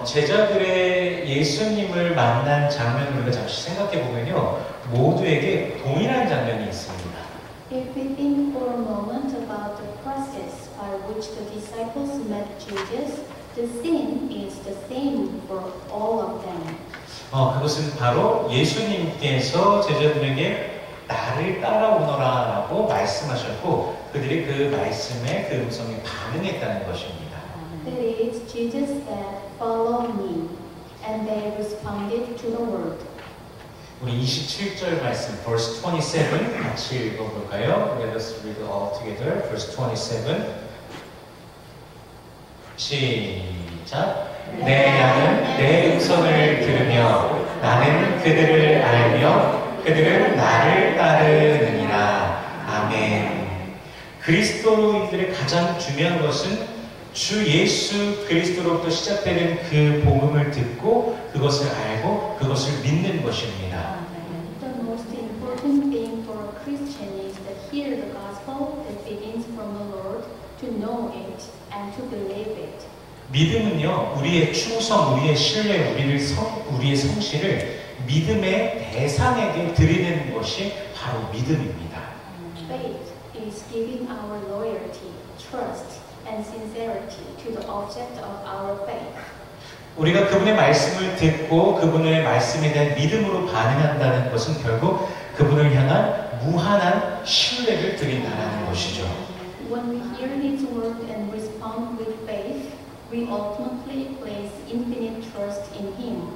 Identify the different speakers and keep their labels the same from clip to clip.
Speaker 1: 제자들의 예수님을 만난 장면을 우리가 잠시 생각해 보면요, 모두에게 동일한 장면이 있습니다.
Speaker 2: If we think for a moment about the process by which the disciples met Jesus, the scene is the same for all of them.
Speaker 1: 그것은 바로 예수님께서 제자들에게 나를 따라오너라 라고 말씀하셨고 그들이 그 말씀에 그 음성에 반응했다는 것입니다.
Speaker 2: That is, Jesus said, "Follow me," and they responded to the word.
Speaker 1: 우리 27절 말씀, verse 27 같이 읽어볼까요? Let us read all together. Verse 27. 시작. 내 양은 내 음성을 들으며 나는 그들을 알며 그들은 나를 따르느니라. 아멘. 그리스도인들의 가장 중요한 것은 주 예수 그리스도로부터 시작되는 그 복음을 듣고 그것을 알고 그것을 믿는 것입니다.
Speaker 2: The most important thing for a Christian is to hear the gospel that begins from the Lord, to know it and to believe it.
Speaker 1: 믿음은요, 우리의 충성, 우리의 신뢰, 우리의 성실을 믿음의 대상에게 드리는 것이 바로 믿음입니다.
Speaker 2: Faith is giving our loyalty, trust, and sincerity to the object of our faith.
Speaker 1: 우리가 그분의 말씀을 듣고 그분의 말씀에 대한 믿음으로 반응한다는 것은 결국 그분을 향한 무한한 신뢰를 드린다는 것이죠.
Speaker 2: When we hear His word and respond with faith, we ultimately place infinite trust in Him.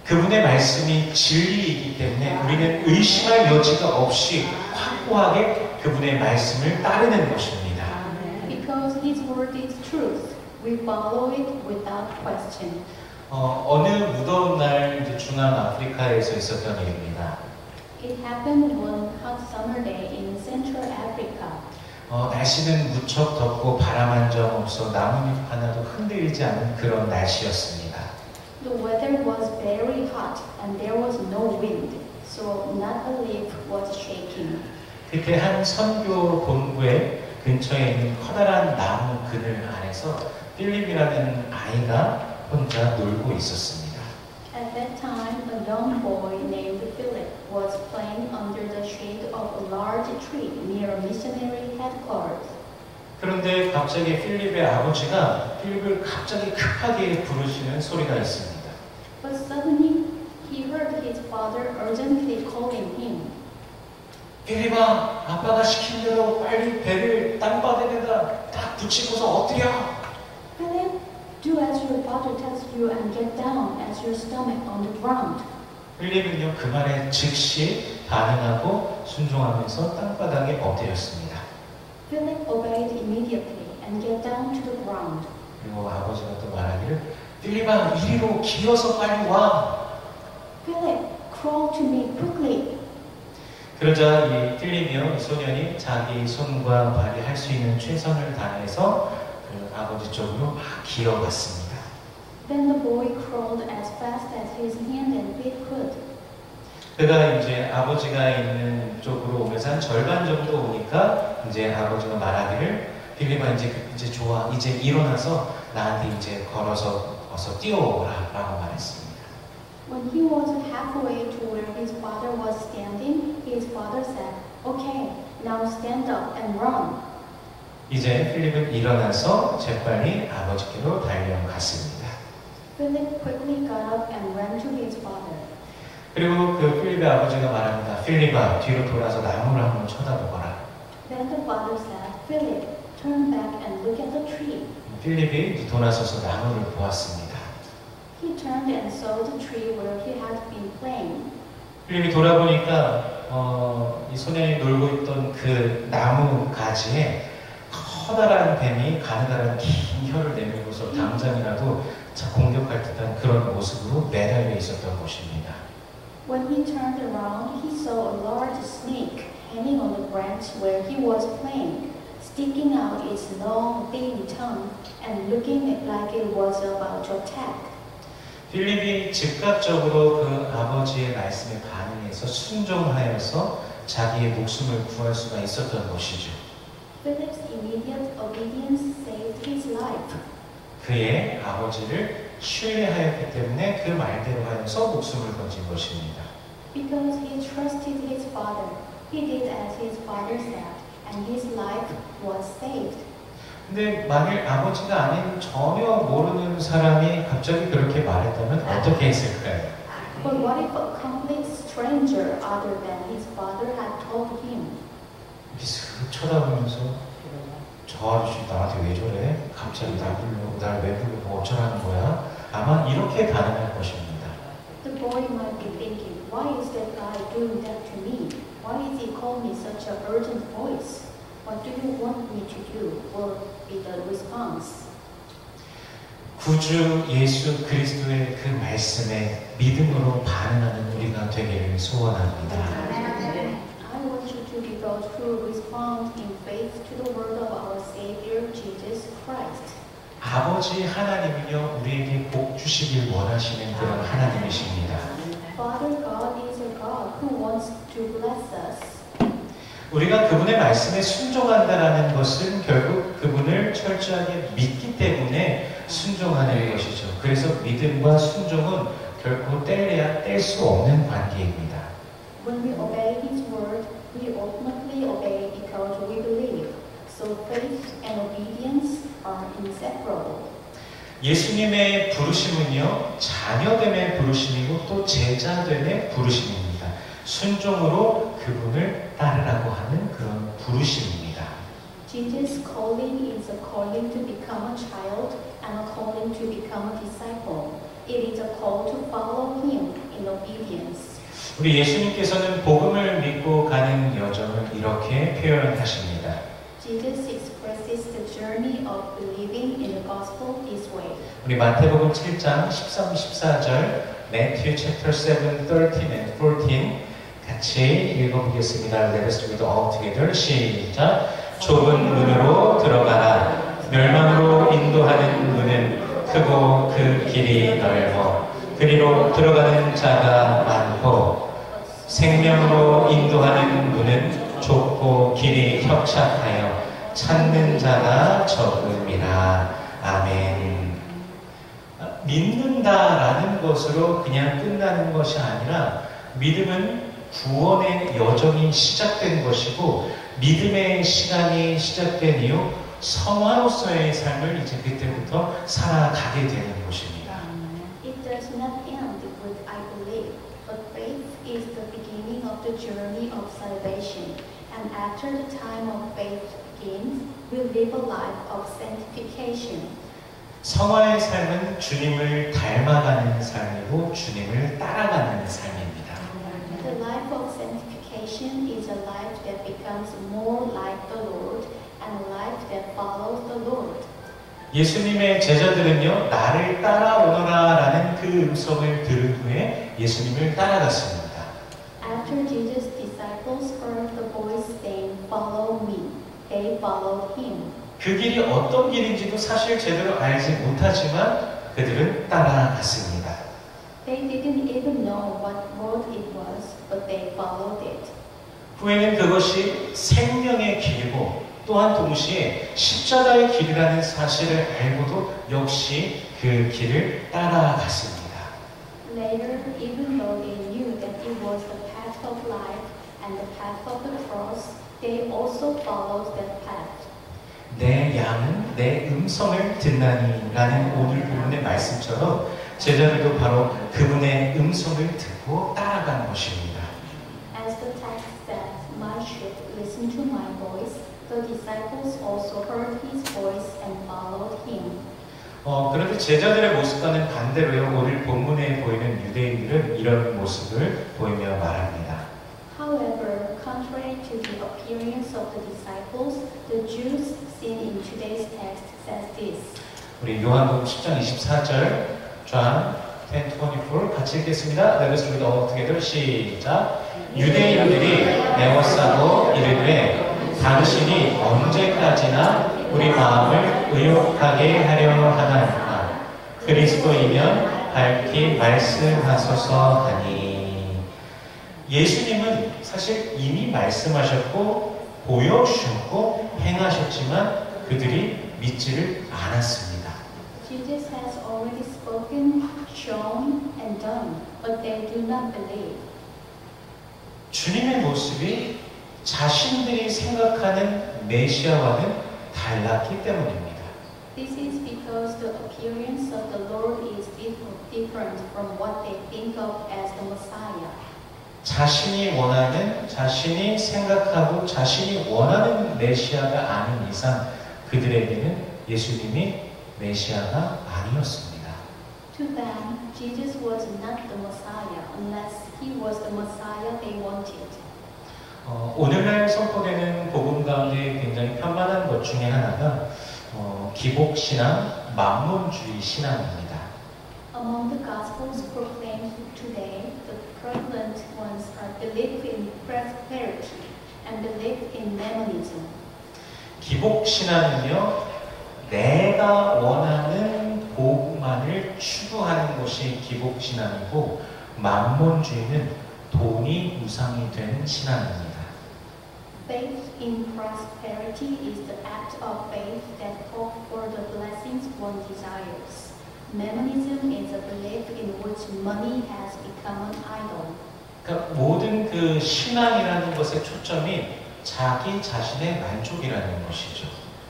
Speaker 1: 그분의 말씀이 진리이기 때문에 우리는 의심할 여지가 없이 확고하게 그분의 말씀을 따르는 것입니다.
Speaker 2: Because His word is truth, we follow it without question.
Speaker 1: 어느 무더운 날 이제 중앙 아프리카에서 있었던 일입니다.
Speaker 2: It happened one hot summer day in Central Africa.
Speaker 1: 날씨는 무척 덥고 바람 한 점 없어 나뭇잎 하나도 흔들리지 않는 그런 날씨였습니다.
Speaker 2: The weather was very hot and there was no wind, so not a leaf was shaking.
Speaker 1: 그때 한 선교 본부에 근처에 있는 커다란 나무 그늘 아래서 필립이라는 아이가 혼자 놀고 있었습니다.
Speaker 2: At that time, a young boy named Philip was playing under the shade of a large tree near missionary headquarters.
Speaker 1: 그런데 갑자기 필립의 아버지가 필립을 갑자기 급하게 부르시는 소리가 있습니다.
Speaker 2: But suddenly, he heard his father urgently calling him.
Speaker 1: 필립아, 아빠가 시킨 대로 빨리 배를 땅바닥에다 딱 붙이고서 엎드려.
Speaker 2: Philip, do as your father tells you and get down as your stomach on the ground.
Speaker 1: 필립은요, 그 말에 즉시 반응하고 순종하면서 땅바닥에 엎드렸습니다.
Speaker 2: Philip obeyed immediately and get down to the ground.
Speaker 1: 그리고 아버지가 또 말하기를 필립아, 이리로 기어서 빨리 와.
Speaker 2: Philip, crawl to me quickly.
Speaker 1: 그러자 이 필립이요, 이 소년이 자기 손과 발이 할 수 있는 최선을 다해서 그 아버지 쪽으로 막 기어갔습니다.
Speaker 2: Then the boy crawled as fast as his hand and feet could.
Speaker 1: 그가 이제 아버지가 있는 쪽으로 오면서 한 절반 정도 오니까 이제 아버지가 말하기를 필립아, 이제 좋아, 이제 일어나서 나한테 이제 걸어서 어서 뛰어오라라고 말했습니다.
Speaker 2: When he was halfway to where his father was standing, his father said, "Okay, now stand up and run."
Speaker 1: 이제 필립은 일어나서 재빨리 아버지께로 달려갔습니다.
Speaker 2: Philip quickly got up and ran to his father.
Speaker 1: 그리고 그 필립의 아버지가 말합니다. 필립아, 뒤로 돌아서 나무를 한번 쳐다보거라.
Speaker 2: Then the father said, "Philip, turn back and look at the tree."
Speaker 1: 필립이 돌아서서 나무를 보았습니다.
Speaker 2: He turned and saw the tree where he had been playing.
Speaker 1: 필립이 돌아보니까 이 소년이 놀고 있던 그 나무 가지에 커다란 뱀이 가느다란 긴 혀를 내밀고서 당장이라도 공격할 듯한 그런 모습으로 매달려 있었던 것입니다.
Speaker 2: When he turned around, he saw a large snake hanging on the branch where he was playing, sticking out its long, thin tongue and looking like it was about to attack.
Speaker 1: 필립이 즉각적으로 그 아버지의 말씀에 반응해서 순종하여서 자기의 목숨을 구할 수가 있었던 것이죠.
Speaker 2: Philip's immediate obedience saved his life.
Speaker 1: 그의 아버지를 신뢰하였기 때문에 그 말대로 하여서 목숨을 건진 것입니다.
Speaker 2: Because he trusted his father, he did as his father said, and his life was saved.
Speaker 1: 근데 만일 아버지가 아닌 전혀 모르는 사람이 갑자기 그렇게 말했다면 어떻게 했을까요?
Speaker 2: But what if a complete stranger other than his father had told him?
Speaker 1: 이렇게 슥 쳐다보면서 저 아저씨 나한테 왜 저래? 갑자기 날 왜 부르고 어쩌라는 거야? 아마 이렇게 반응할 것입니다.
Speaker 2: The boy might be thinking, why is that guy doing that to me? Why is he calling me such an urgent voice? What do you want me to do? Will be the response.
Speaker 1: 구주 예수 그리스도의 그 말씀에 믿음으로 반응하는 우리가 되기를 소원합니다.
Speaker 2: I want you to be those who respond in faith to the word of our Savior Jesus Christ.
Speaker 1: 아버지 하나님은요 우리에게 복 주시길 원하시는 그런 하나님이십니다.
Speaker 2: Father God is a God who wants to bless us.
Speaker 1: 우리가 그분의 말씀에 순종한다라는 것은 결국 그분을 철저하게 믿기 때문에 순종하는 것이죠. 그래서 믿음과 순종은 결코 뗄래야 뗄 수 없는 관계입니다.
Speaker 2: When we obey His word, we ultimately obey because we believe. So faith and obedience are inseparable.
Speaker 1: 예수님의 부르심은요 자녀됨의 부르심이고 또 제자됨의 부르심입니다. 순종으로 그분을 따르라고 하는 그런 부르심입니다.
Speaker 2: Jesus' calling is a calling to become a child and a calling to become a disciple. It is a call to follow Him in obedience.
Speaker 1: 우리 예수님께서는 복음을 믿고 가는 여정을 이렇게 표현하십니다.
Speaker 2: Jesus expresses the journey of believing in the gospel this way.
Speaker 1: 우리 마태복음 7장 13, 14절, Matthew chapter 7, 13 and 14 같이 읽어보겠습니다. Let us read all together. 시작. 좁은 문으로 들어가라. 멸망으로 인도하는 문은 크고 그 길이 넓어 그리로 들어가는 자가 많고 생명으로 인도하는 문은 좁고 길이 협착하여 찾는 자가 적음이라. 아멘. 믿는다라는 것으로 그냥 끝나는 것이 아니라 믿음은 구원의 여정이 시작된 것이고 믿음의 시간이 시작된 이후 성화로서의 삶을 이제 그때부터 살아가게 되는 것입니다.
Speaker 2: It does not end with I believe, but faith is the beginning of the journey of salvation. And after the time of faith begins, we live a life of sanctification.
Speaker 1: 성화의 삶은 주님을 닮아가는 삶이고 주님을 따라가는 삶입니다.
Speaker 2: The life of sanctification is a life that becomes more like the Lord and a life that follows the Lord.
Speaker 1: 예수님의 제자들은요, 나를 따라오너라라는 그 음성을 들은 후에 예수님을 따라갔습니다.
Speaker 2: After Jesus' disciples heard the voice saying, "Follow me," they followed him.
Speaker 1: 그 길이 어떤 길인지도 사실 제대로 알지 못하지만 그들은 따라갔습니다.
Speaker 2: They didn't even know what road it was, but they followed it.
Speaker 1: 후에는 그것이 생명의 길이고 또한 동시에 십자가의 길이라는 사실을 알고도 역시 그 길을 따라갔습니다.
Speaker 2: Later, even though they knew that it was the path of life and the path of the cross, they also followed that path.
Speaker 1: 내 양은 내 음성을 듣나니 라는 오늘 본문의 말씀처럼 제자들도 바로 그분의 음성을 듣고 따라간 것입니다.
Speaker 2: As the text says, "My sheep listen to my voice," the disciples also heard his voice and followed him.
Speaker 1: 그런데 제자들의 모습과는 반대로요. 오늘 본문에 보이는 유대인들은 이런 모습을 보이며 말합니다.
Speaker 2: However, contrary to the appearance of the disciples, the Jews seen in today's text says this.
Speaker 1: 우리 요한복음 10장 24절 John 10:24 같이 읽겠습니다. Let us read all together. 시작. 유대인들이 에워싸고 이르되 당신이 언제까지나 우리 마음을 의욕하게 하려 하나이까 그리스도이면 밝히 말씀하소서 하니. 예수님은 사실 이미 말씀하셨고 보여주셨고 행하셨지만 그들이 믿지를 않았습니다.
Speaker 2: Jesus has already spoken, shown, and done, but they do not believe.
Speaker 1: 주님의 모습이 자신들이 생각하는 메시아와는 달랐기 때문입니다.
Speaker 2: This is because the appearance of the Lord is different from what they think of as the Messiah.
Speaker 1: 자신이 원하는, 자신이 생각하고 자신이 원하는 메시아가 아닌 이상 그들에게는 예수님이 메시아가 아니었습니다.
Speaker 2: To them, Jesus was not the Messiah unless he was the Messiah they wanted.
Speaker 1: 오늘날 선포되는 복음 가운데 굉장히 편만한 것 중에 하나가 기복신앙, 만몬주의 신앙입니다.
Speaker 2: Among the Gospels proclaimed today, the prevalent ones are belief in prosperity and belief in Mammonism.
Speaker 1: 기복신앙은요, 내가 원하는 복만을 추구하는 것이 기복신앙이고, 만몬주의는 돈이 우상이 된 신앙입니다.
Speaker 2: Faith in prosperity is the act of faith that hope for the blessings one desires. Mammonism is a belief in which money has become an idol.
Speaker 1: 그러니까 모든 그 신앙이라는 것의 초점이 자기 자신의 만족이라는 것이죠.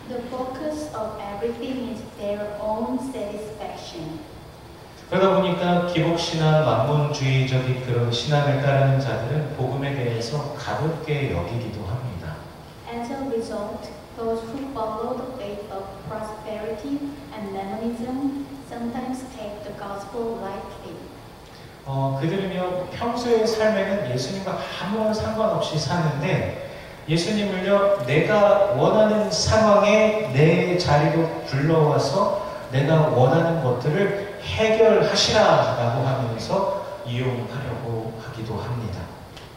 Speaker 2: The focus of everything is their own satisfaction.
Speaker 1: 그러다 보니까 기복신앙, 만몬주의적인 그런 신앙을 따르는 자들은 복음에 대해서 가볍게 여기기도 합니다.
Speaker 2: As a result, those who follow the faith of prosperity and Mammonism sometimes take the gospel lightly.
Speaker 1: 그들은요, 평소의 삶에는 예수님과 아무런 상관없이 사는데 예수님을요, 내가 원하는 상황에 내 자리로 불러와서 내가 원하는 것들을 해결하시라라고 하면서 이용하려고 하기도 합니다.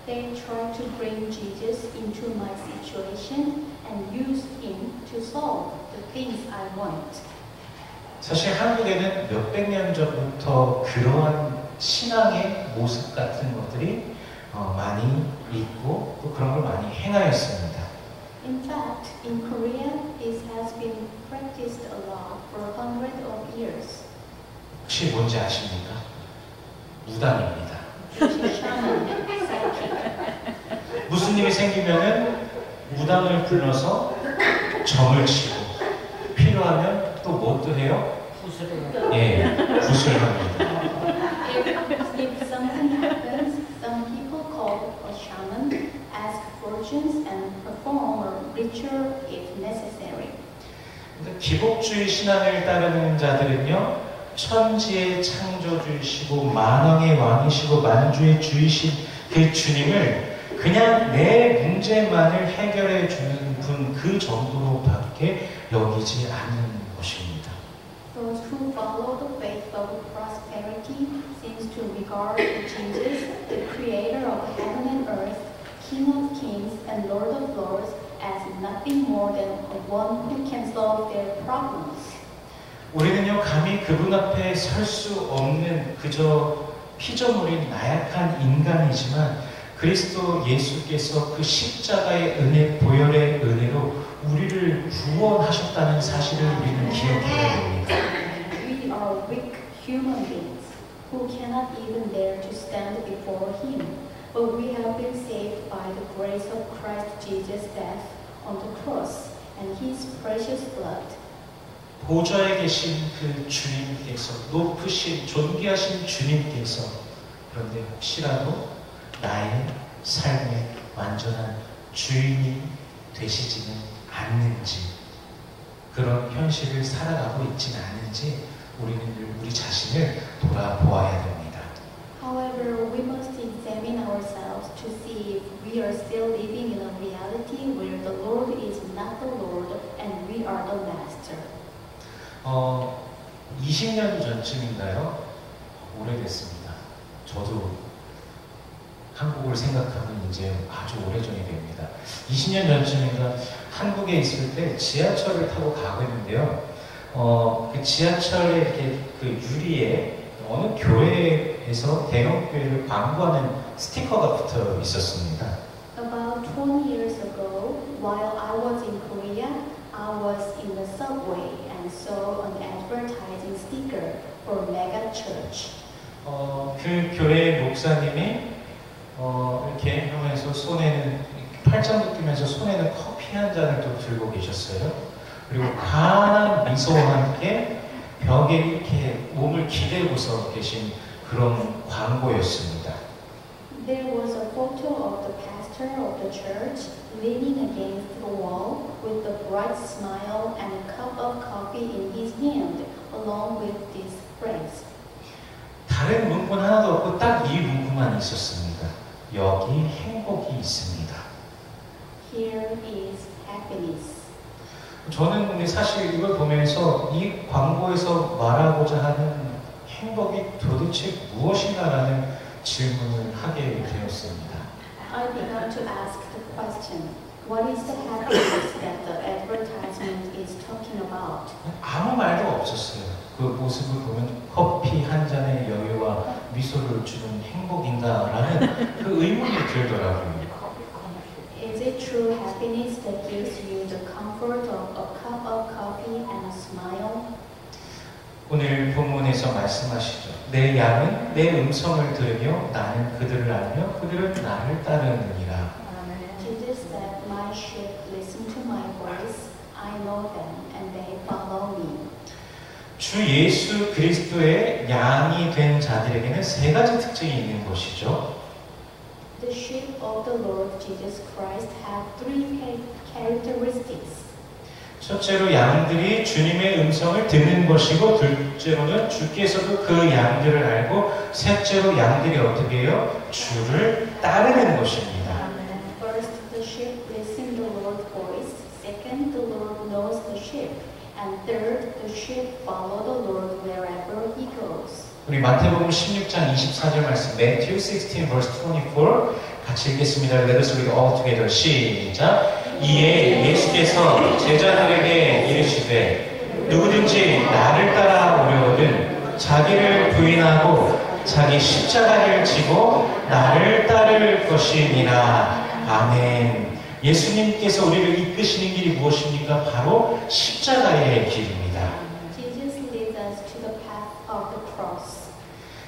Speaker 2: They try to bring Jesus into my situation and use him to solve the things I want.
Speaker 1: 사실 한국에는 몇백 년 전부터 그러한 신앙의 모습 같은 것들이 많이 있고 또 그런 걸 많이 행하였습니다.
Speaker 2: In fact, in Korea, this has been practiced a lot for hundreds of years.
Speaker 1: 혹시 뭔지 아십니까? 무당입니다.
Speaker 2: Shaman, psychic.
Speaker 1: 무슨 일이 생기면은 무당을 불러서 점을 치고 필요하면 또 뭣도 해요?
Speaker 3: 구슬해요.
Speaker 1: 예, 구슬합니다.
Speaker 2: If something happens, some people call a shaman, ask fortunes, and perform a ritual if necessary.
Speaker 1: 기복주의 신앙을 따르는 자들은요, 천지의 창조주이시고 만왕의 왕이시고 만주의 주이신 그 주님을 그냥 내 문제만을 해결해 주는 분 그 정도로밖에 여기지 않는 것입니다.
Speaker 2: Those who follow the faith of prosperity seems to regard Jesus, the creator of heaven and earth, King of kings and Lord of lords, as nothing more than one who can solve their problems.
Speaker 1: 우리는요, 감히 그분 앞에 설 수 없는 그저 피조물인 나약한 인간이지만 그리스도 예수께서 그 십자가의 은혜, 보혈의 은혜로 우리를 구원하셨다는 사실을 우리는 기억해야 됩니다.
Speaker 2: We are weak human beings who cannot even dare to stand before Him, but we have been saved by the grace of Christ Jesus' death on the cross and His precious blood.
Speaker 1: 보좌에 계신 그 주님께서, 높으신 존귀하신 주님께서 그런데 혹시라도 나의 삶의 완전한 주인이 되시지는 않는지, 그런 현실을 살아가고 있지는 않은지 우리는 늘 우리 자신을 돌아보아야 됩니다.
Speaker 2: However, we must examine ourselves to see if we are still living in a reality where the Lord is not the Lord and we are the Master.
Speaker 1: 20년 전쯤인가요? 오래됐습니다. 저도 한국을 생각하면 이제 아주 오래전이 됩니다. 20년 전쯤인가 한국에 있을 때 지하철을 타고 가고 있는데요. 그 지하철에 이렇게 그 유리에 어느 교회에서 대형 교회를 광고하는 스티커가 붙어 있었습니다.
Speaker 2: About 20 years ago, while I was in Korea, I was in the subway and saw an advertising speaker for mega church.
Speaker 1: 그 교회 목사님이 이렇게 하면서 손에는 팔짱도 끼면서 손에는 커피 한 잔을 또 들고 계셨어요. 그리고 환한 미소와 함께 벽에 이렇게 몸을 기대고서 계신 그런 광고였습니다.
Speaker 2: There was a photo of the pastor of the church leaning against the wall with a bright smile and a cup of coffee in his hand, along with this phrase.
Speaker 1: 다른 문구는 하나도 없고 딱 이 문구만 있었습니다. 여기 행복이 있습니다.
Speaker 2: Here is happiness.
Speaker 1: 저는 근데 사실 이걸 보면서 이 광고에서 말하고자 하는 행복이 도대체 무엇인가라는 질문을 하게 되었습니다.
Speaker 2: I began to ask the question, what is the happiness that the advertisement is talking about?
Speaker 1: 아무 말도 없었어요. 그 모습을 보면 커피 한 잔의 여유와 미소를 주는 행복인가라는 그 의문이 들더라고요.
Speaker 2: Is it true happiness that gives you the comfort of a cup of coffee and a smile?
Speaker 1: 오늘 본문에서 말씀하시죠. 내 양은 내 음성을 들으며 나는 그들을 알며 그들은 나를 따르느니라.
Speaker 2: Jesus said, my sheep listen to my voice. I know them and they follow me.
Speaker 1: 주 예수 그리스도의 양이 된 자들에게는 세 가지 특징이 있는 것이죠.
Speaker 2: The sheep of the Lord Jesus Christ have three characteristics.
Speaker 1: 첫째로 양들이 주님의 음성을 듣는 것이고, 둘째로는 주께서도 그 양들을 알고, 셋째로 양들이 어떻게 해요? 주를 따르는 것입니다.
Speaker 2: First, the sheep listen the Lord's voice. Second, the Lord knows the sheep. And third, the sheep follow the Lord wherever He goes.
Speaker 1: 우리 마태복음 16장 24절 말씀, Matthew 16 verse 24 같이 읽겠습니다. Let us read all together. 시작. 이에 예수께서 제자들에게 이르시되 누구든지 나를 따라 오려거든 자기를 부인하고 자기 십자가를 지고 나를 따를 것이니라. 아멘. 예수님께서 우리를 이끄시는 길이 무엇입니까? 바로 십자가의 길입니다.
Speaker 2: Jesus leads us to the path of the cross.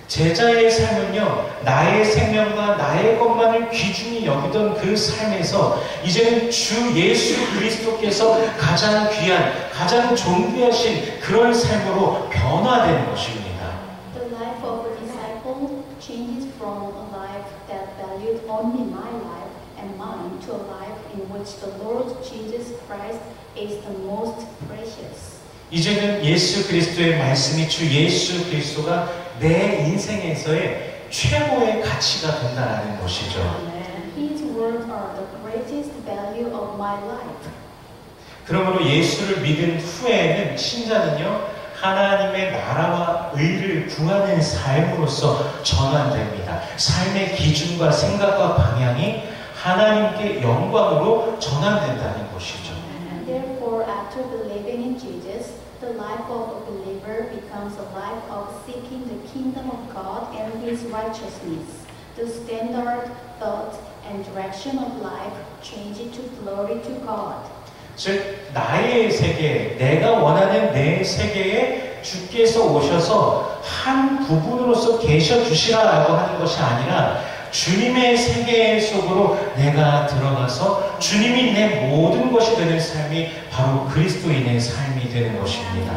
Speaker 1: 제자의 삶은요, 나의 생명과 나의 것만을 귀중히 여기던 그 삶에서 이제는 주 예수 그리스도께서 가장 귀한, 가장 존귀하신 그런 삶으로 변화되는 것입니다.
Speaker 2: The life of a disciple changes from a life that valued only my life and mine to a life in which the Lord Jesus Christ is the most precious.
Speaker 1: 이제는 예수 그리스도의 말씀이 주 예수 그리스도가 내 인생에서의 최고의 가치가 된다는 것이죠.
Speaker 2: His words are the greatest value of my life.
Speaker 1: 그러므로 예수를 믿은 후에는 신자는요, 하나님의 나라와 의를 구하는 삶으로서 전환됩니다. 삶의 기준과 생각과 방향이 하나님께 영광으로 전환된다는 것이죠.
Speaker 2: Therefore, after believing in Jesus, the life of a believer becomes a life of seeking the kingdom of God and His righteousness. The standard, thought, and direction of life change to glory to God.
Speaker 1: 즉, 나의 세계, 내가 원하는 내 세계에 주께서 오셔서 한 부분으로서 계셔 주시라라고 하는 것이 아니라 주님의 세계 속으로 내가 들어가서 주님이 내 모든 것이 되는 삶이 바로 그리스도인의 삶이 되는 것입니다.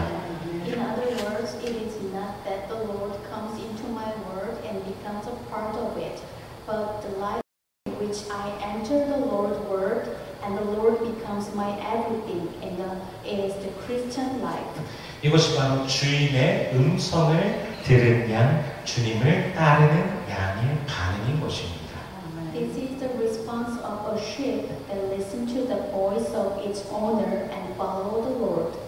Speaker 2: In other words, it is not that the Lord comes into my world and becomes a part of it, but the life in which I enter the Lord's word and the Lord becomes my everything, and is the Christian life.
Speaker 1: 이것이 바로 주인의 음성을 들은 양, 주님을 따르는 양의 반응인 것입니다.
Speaker 2: This is the response of a sheep that listen to the voice of its owner and follow the Lord.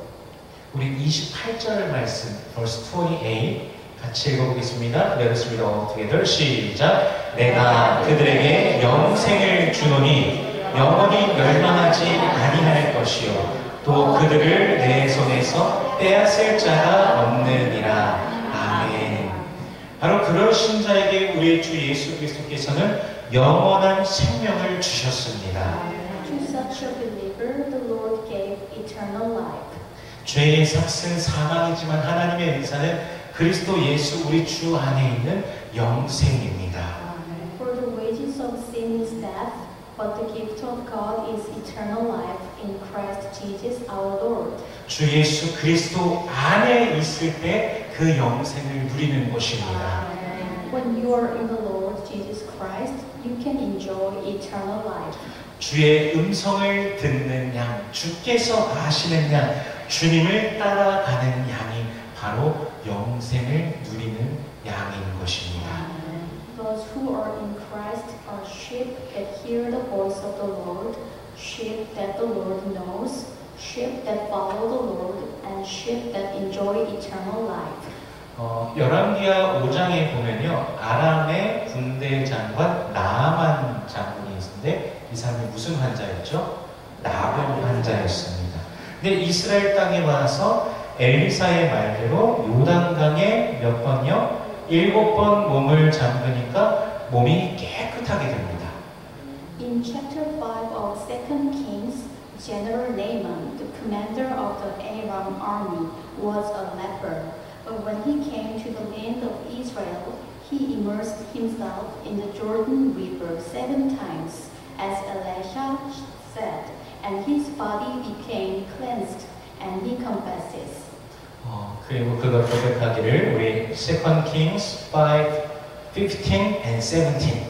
Speaker 1: 우리 28절 말씀, verse 28 같이 읽어보겠습니다. Let us read all together. 시작. 내가 그들에게 영생을 주노니 영원히 멸망하지 아니할 것이요 또 그들을 내 손에서 빼앗을 자가 없느니라. 아멘. 바로 그러신 자에게 우리 주 예수 그리스도께서는 영원한 생명을 주셨습니다.
Speaker 2: To such a believer, the Lord gave eternal life.
Speaker 1: 죄의 삭은 사망이지만 하나님의 은사는 그리스도 예수 우리 주 안에 있는 영생입니다.
Speaker 2: For the wages of sin is death, but the gift of God is eternal life in Christ Jesus our Lord.
Speaker 1: 주 예수 그리스도 안에 있을 때 그 영생을 누리는 것입니다.
Speaker 2: When you are in the Lord Jesus Christ, you can enjoy eternal life.
Speaker 1: 주의 음성을 듣는 양, 주께서 아시는 양, 주님을 따라가는 양이 바로 영생을 누리는 양인 것입니다.
Speaker 2: Those who are in Christ are sheep that hear the voice of the Lord, sheep that the Lord knows, sheep that follow the Lord, and sheep that enjoy eternal life.
Speaker 1: 열왕기하 5장에 보면요, 아람의 군대 장관 나아만 장군이 있는데 이 사람이 무슨 환자였죠? 나병 환자였습니다. 근데 이스라엘 땅에 와서 엘리사의 말대로 요단강에 몇 번요? 7번 몸을 잠그니까 몸이 깨끗하게 됩니다.
Speaker 2: In chapter 5 of 2 Kings, General Naaman, the commander of the Aram army, was a leper. But when he came to the land of Israel, he immersed himself in the Jordan River 7 times, as Elisha said, and his body became cleansed, and he confesses.
Speaker 1: 그리고 그걸 고백하기를 우리 2 Kings 5, 15 and 17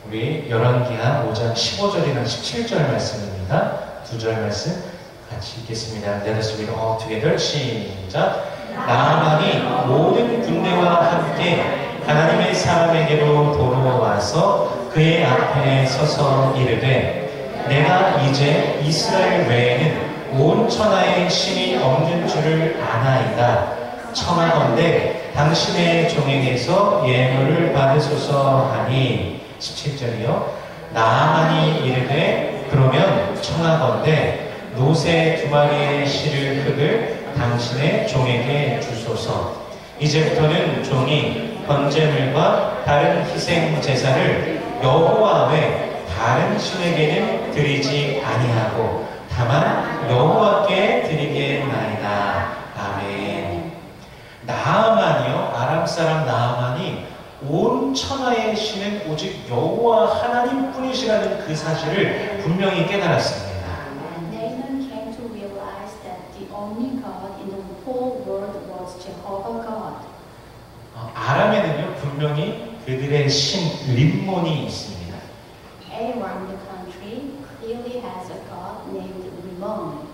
Speaker 1: 우리 열왕기하 5장 15절이나 17절 말씀입니다. 두 절 말씀 같이 읽겠습니다. Let us read all together. 시작. 나아만이 모든 군대와 함께 하나님의 사람에게로 돌아와서 그의 앞에 서서 이르되 내가 이제 이스라엘 외에는 온 천하에 신이 없는 줄을 아나이다. 청하건대 당신의 종에게서 예물을 받으소서 하니 17절이요. 나아만이 이르되 그러면 청하건대 노새 2마리의 실을 흙을 당신의 종에게 주소서. 이제부터는 종이 번제물과 다른 희생 제사를 여호와 외 다른 신에게는 드리지 아니하고 다만 여호와께 드리겠나이다. 아멘. 나아만이요, 아람 사람 나아만이 온 천하의 신은 오직 여호와 하나님뿐이시라는 그 사실을 분명히 깨달았습니다.
Speaker 2: Naaman came to realize that the only God in the whole world was Jehovah God.
Speaker 1: 아람에는요 분명히 그들의 신 림몬이 있습니다.
Speaker 2: Aram, the country, clearly has a god named Rimmon.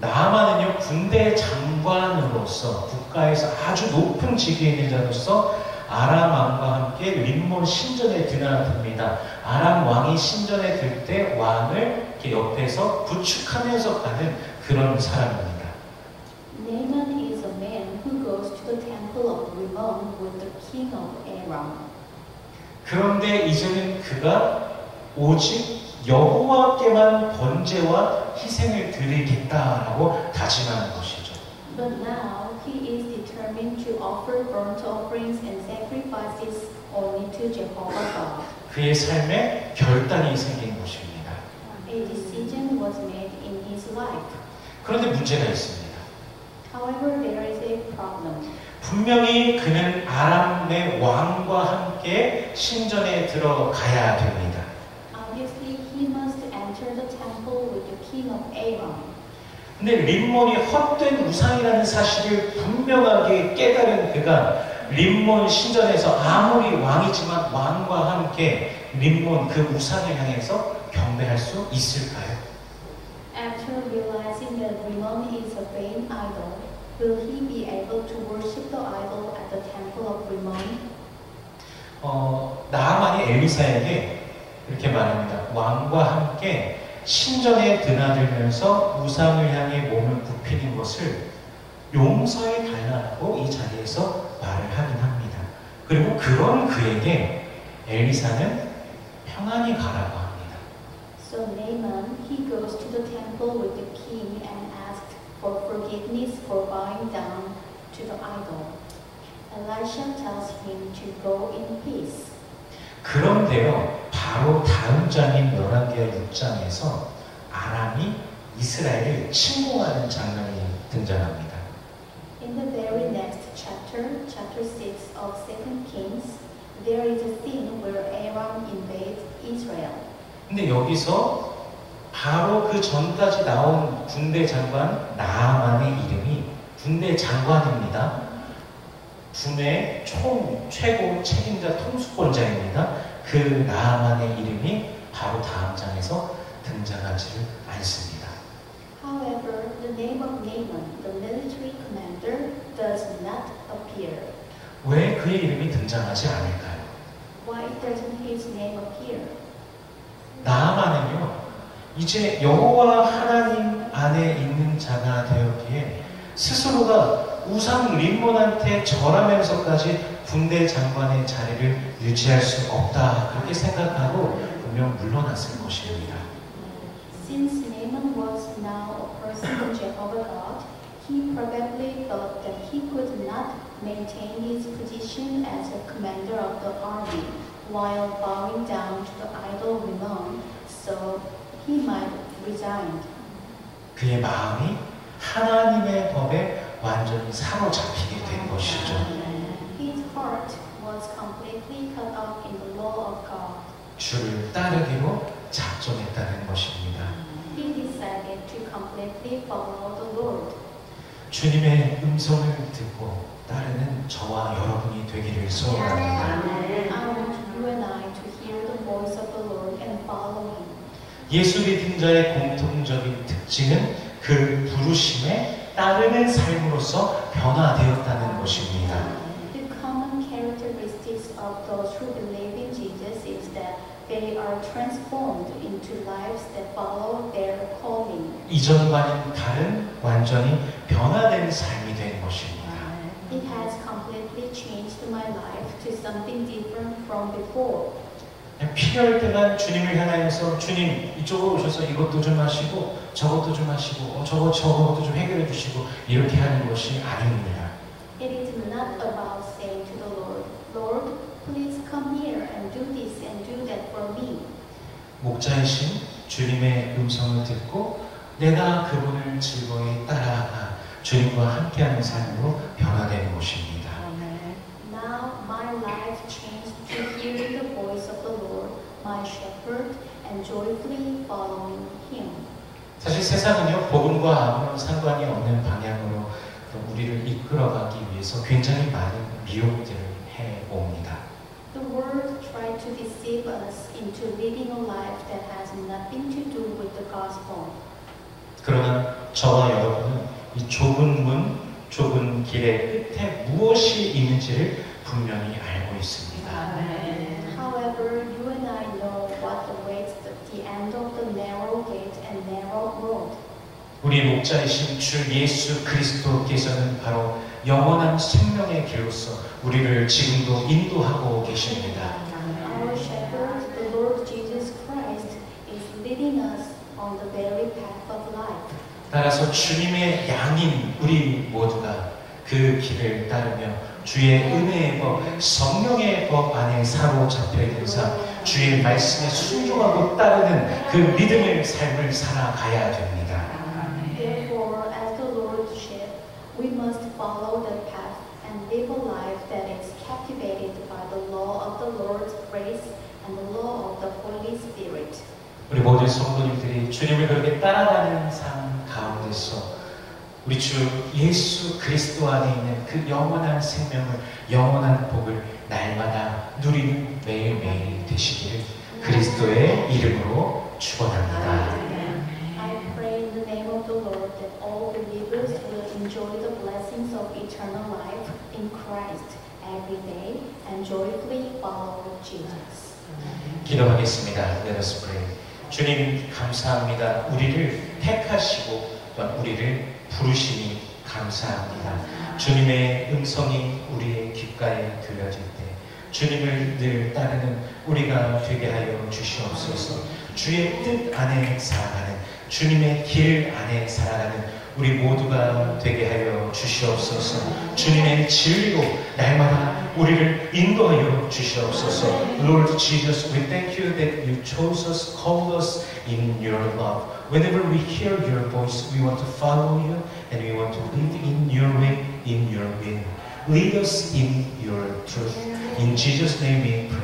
Speaker 1: 나아만은요 군대 장관으로서 국가에서 아주 높은 직위에 있는 자로서 아람 왕과 함께 림몬 신전에 드나듭니다. 아람 왕이 신전에 들 때 왕을 이렇게 옆에서 부축하면서 가는 그런 사람입니다.
Speaker 2: Naaman is a man who goes to the temple of Rimmon with the king of Aram.
Speaker 1: 그런데 이제는 그가 오직 여호와께만 번제와 희생을 드리겠다라고 다짐하는 것이죠.
Speaker 2: But now he is determined to offer burnt offerings and sacrifices only to Jehovah God.
Speaker 1: 그의 삶에 결단이 생긴 것입니다.
Speaker 2: A decision was made in his life.
Speaker 1: 그런데 문제가 있습니다.
Speaker 2: However, there is a problem.
Speaker 1: 분명히 그는 아람의 왕과 함께 신전에 들어가야 됩니다.
Speaker 2: Obviously, he must enter the temple with the king of Aram.
Speaker 1: 근데 림몬이 헛된 우상이라는 사실을 분명하게 깨달은 그가 림몬 신전에서 아무리 왕이지만 왕과 함께 림몬 그 우상을 향해서 경배할 수 있을까요?
Speaker 2: After realizing that Rimmon is a vain idol, will he be able to worship the idol at the temple of Rimmon?
Speaker 1: 나아만이 엘리사에게 이렇게 말합니다. 왕과 함께 신전에 드나들면서 우상을 향해 몸을 굽히는 것을 용서해 달라고 이 자리에서 말을 하긴 합니다. 그리고 그런 그에게 엘리사는 평안히 가라고 합니다.
Speaker 2: So Naaman, he goes to the temple with the king and asked for forgiveness for bowing down to the idol. Elisha tells him to go in peace.
Speaker 1: 그런데요, 바로 다음 장인 열왕기하 6장에서 아람이 이스라엘을 침공하는 장면이 등장합니다.
Speaker 2: In the very next chapter, chapter 6 of 2 Kings, there is a scene where Aram invades Israel.
Speaker 1: 근데 여기서 바로 그 전까지 나온 군대 장관 나아만의 이름이 군대 장관입니다. 군의 최고 책임자 통수권자입니다. 그 나아만의 이름이 바로 다음 장에서 등장하지를 않습니다.
Speaker 2: However, the name of Naaman, the military commander, does not appear.
Speaker 1: 왜 그의 이름이 등장하지 않을까요?
Speaker 2: Why doesn't his name appear?
Speaker 1: 나아만은요, 이제 여호와 하나님 안에 있는 자가 되었기에 스스로가 우상 림몬한테 절하면서까지 군대 장관의 자리를 유지할 수 없다 그렇게 생각하고 분명 물러났을 것입니다.
Speaker 2: Since Naaman was now a person of Jehovah God, he probably thought that he could not maintain his position as a commander of the army while bowing down to the idol Rimmon, so he might resign.
Speaker 1: 그의 마음이 하나님의 법에 완전히 사로잡히게 된 것이죠.
Speaker 2: His heart was completely cut off in the law of God.
Speaker 1: 주를 따르기로 작정했다는 것입니다.
Speaker 2: He decided to completely follow the Lord.
Speaker 1: 주님의 음성을 듣고 따르는 저와 여러분이 되기를 소원합니다.
Speaker 2: I want you and I to hear the voice of the Lord and follow Him.
Speaker 1: 예수 믿음자의 공통적인 특징은 그 부르심에 따르는 삶으로서 변화되었다는 것입니다.
Speaker 2: The common characteristics of those who believe in Jesus is that they are transformed into lives that follow their calling.
Speaker 1: 이전과는 다른 완전히 변화된 삶이 된 것입니다.
Speaker 2: It has completely changed my life to something different from before.
Speaker 1: 필요할 때만 주님을 향하여서 주님 이쪽으로 오셔서 이것도 좀 하시고 저것도 좀 하시고 저것도 좀 해결해 주시고 이렇게 하는 것이 아닙니다.
Speaker 2: It is not about saying to the Lord, Lord, please come here and do this and do that for me.
Speaker 1: 목자이신 주님의 음성을 듣고 내가 그분을 즐거이 따라가 주님과 함께하는 삶으로 변화되는 것입니다.
Speaker 2: Now my life changed to hearing the voice of the Lord, my shepherd, and joyfully following Him.
Speaker 1: 사실 세상은요 복음과 아무런 상관이 없는 방향으로 우리를 이끌어가기 위해서 굉장히 많은 미혹들을 해옵니다.
Speaker 2: The world tried to deceive us into living a life that has nothing to do with the gospel.
Speaker 1: 그러나 저와 여러분은 이 좁은 문, 좁은 길의 끝에 무엇이 있는지를 분명히 알고 있습니다.
Speaker 2: However, you and I know what awaits at the end of the narrow gate and narrow road.
Speaker 1: 우리 목자이신 주 예수 그리스도께서는 바로 영원한 생명의 길로서 우리를 지금도 인도하고 계십니다.
Speaker 2: Our shepherd, the Lord Jesus Christ, is leading us on the very path of life.
Speaker 1: 따라서 주님의 양인 우리 모두가 그 길을 따르며 주의 은혜의 법, 성령의 법 안에 사로잡혀 있는 삶, 주의 말씀에 순종하고 따르는 그 믿음의 삶을 살아가야 됩니다.
Speaker 2: Therefore, as the Lord's sheep, we must follow the path and live a life that is captivated by the law of the Lord's grace and the law of the Holy Spirit.
Speaker 1: 우리 모든 성도님들이 주님을 그렇게 따라가는 삶 가운데서 우리 주 예수 그리스도 안에 있는 그 영원한 생명을, 영원한 복을 날마다 누리는 매일매일 되시기를 그리스도의 이름으로 축원합니다.
Speaker 2: I pray in the name of the Lord that all believers will enjoy the blessings of eternal life in Christ every day and joyfully follow Jesus.
Speaker 1: 기도하겠습니다. Let us pray. 주님 감사합니다. 우리를 택하시고 또한 우리를 부르시니 감사합니다. 주님의 음성이 우리의 귓가에 들려질 때 주님을 늘 따르는 우리가 되게 하여 주시옵소서. 주의 뜻 안에 살아가는 주님의 길 안에 살아가는 우리 모두가 되게 하여 주시옵소서. 주님의 진리로 날마다 우리를 인도하여 주시옵소서. Lord Jesus, we thank you that you chose us, called us in your love. Whenever we hear your voice, we want to follow you and we want to live in your way, in your will. Lead us in your truth. In Jesus' name we pray.